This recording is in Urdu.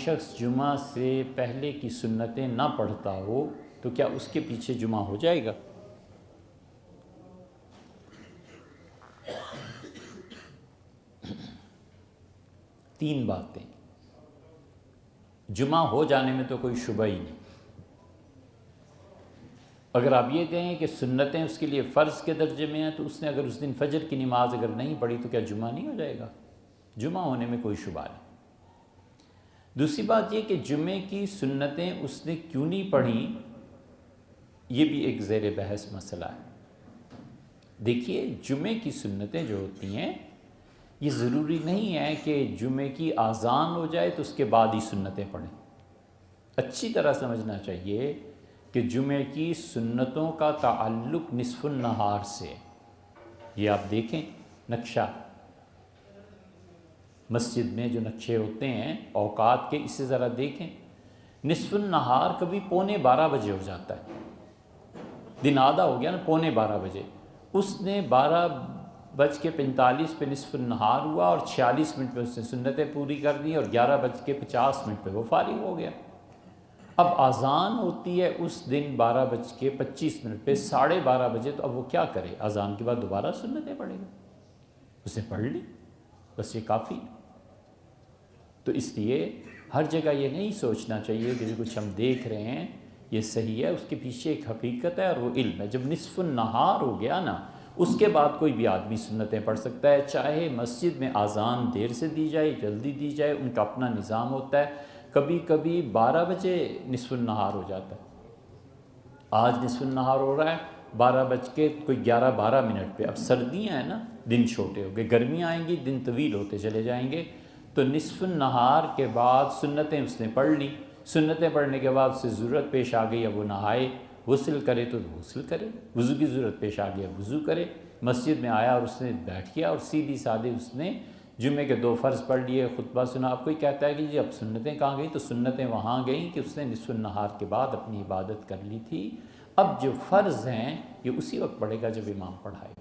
شخص جمعہ سے پہلے کی سنتیں نہ پڑھتا ہو تو کیا اس کے پیچھے جمعہ ہو جائے گا؟ تین باتیں، جمعہ ہو جانے میں تو کوئی شبہ ہی نہیں۔ اگر آپ یہ کہیں کہ سنتیں اس کے لیے فرض کے درجے میں ہیں تو اس نے اگر اس دن فجر کی نماز اگر نہیں پڑھی تو کیا جمعہ نہیں ہو جائے گا؟ جمعہ ہونے میں کوئی شبہ نہیں۔ دوسری بات یہ کہ جمعے کی سنتیں اس نے کیوں نہیں پڑھیں، یہ بھی ایک زیر بحث مسئلہ ہے۔ دیکھیے، جمعے کی سنتیں جو ہوتی ہیں یہ ضروری نہیں ہے کہ جمعے کی اذان ہو جائے تو اس کے بعد ہی سنتیں پڑھیں۔ اچھی طرح سمجھنا چاہیے کہ جمعے کی سنتوں کا تعلق نصف النہار سے۔ یہ آپ دیکھیں نقشہ، مسجد میں جو نقشے ہوتے ہیں اوقات کے، اسے ذرا دیکھیں۔ نصف النہار کبھی 11:45 بجے ہو جاتا ہے، دن آدھا ہو گیا نا، 11:45 بجے۔ اس نے 12:45 پہ نصف النہار ہوا اور 46 منٹ پہ اس نے سنتیں پوری کر دی اور 11:50 پہ وہ فارغ ہو گیا۔ اب اذان ہوتی ہے اس دن 12:25 پہ 12:30 بجے، تو اب وہ کیا کرے؟ اذان کے بعد دوبارہ سنتیں پڑھے گا؟ اسے پڑھ لی، بس یہ کافی۔ تو اس لیے ہر جگہ یہ نہیں سوچنا چاہیے کہ جو کچھ ہم دیکھ رہے ہیں یہ صحیح ہے، اس کے پیچھے ایک حقیقت ہے اور وہ علم ہے۔ جب نصف النہار ہو گیا نا، اس کے بعد کوئی بھی آدمی سنتیں پڑھ سکتا ہے، چاہے مسجد میں اذان دیر سے دی جائے جلدی دی جائے، ان کا اپنا نظام ہوتا ہے۔ کبھی کبھی 12 بجے نصف النہار ہو جاتا ہے۔ آج نصف النہار ہو رہا ہے 11:12 پہ۔ اب سردیاں ہیں نا، دن چھوٹے ہو گئے، گرمیاں آئیں گی، دن طویل ہوتے چلے جائیں گے، تو نصف النہار کے بعد سنتیں اس نے پڑھ لی۔ سنتیں پڑھنے کے بعد اسے ضرورت پیش آ گئی، اب وہ نہائے، غسل کرے تو غسل کرے، وضو کی ضرورت پیش آ گئی اب وضو کرے۔ مسجد میں آیا اور اس نے بیٹھ گیا اور سیدھی سادھی اس نے جمعے کے 2 فرض پڑھ لیے، خطبہ سنا۔ اب کوئی کہتا ہے کہ جی اب سنتیں کہاں گئیں؟ تو سنتیں وہاں گئیں کہ اس نے نصف النہار کے بعد اپنی عبادت کر لی تھی۔ اب جو فرض ہیں یہ اسی وقت پڑھے گا جب امام پڑھائے۔